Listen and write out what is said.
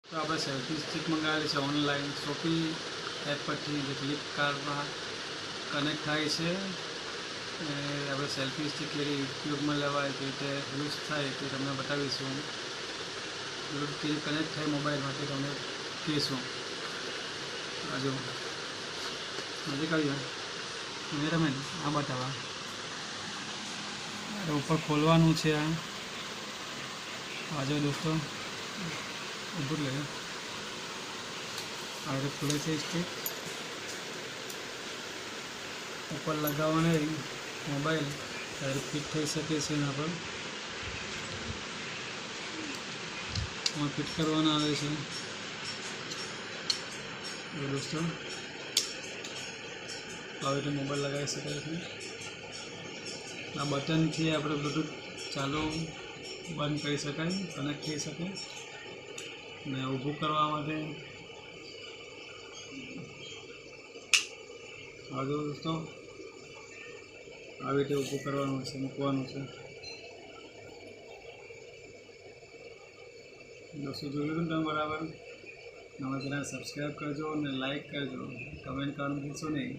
तो આપણે selfie stick મંગાવેલી છે ઓનલાઈન શોપી એપ પરથી, જે ફ્લિપકાર્ટમાં કનેક્ટ થાય છે. આપણે સેલ્ફી સ્ટિક કેવી ઉપયોગમાં લેવાય, કેવી રીતે યુઝ થાય તે તમને બતાવીશું. બ્લૂટૂથ કેવી કનેક્ટ થાય મોબાઈલમાં તે તમને કહીશું. હજુ નજીક આવી જાય કેમેરામેન આ બતાવવા ઉપર ખોલવાનું છે. આ જો દોસ્તો ઊભું લે આ રીતે ખુલે છે સ્ટિક. ઉપર લગાવવાને મોબાઈલ ત્યારે ફિટ થઈ શકે છે. એના પર ફિટ કરવાના આવે છે દોસ્તો. આવી રીતે મોબાઈલ લગાવી શકાય છે. આ બટનથી આપણે બ્લૂટૂથ ચાલુ બંધ કરી શકાય, કનેક્ટ થઈ શકે. ને ઊભું કરવા માટે આ દોસ્તો આવી રીતે ઊભું કરવાનું છે, મૂકવાનું છે. દોસ્તો જોયું તમે બરાબર. નવા ચેનલ સબસ્ક્રાઈબ કરજો અને લાઈક કરજો, કમેન્ટ કરવાનું ભૂલશો નહીં.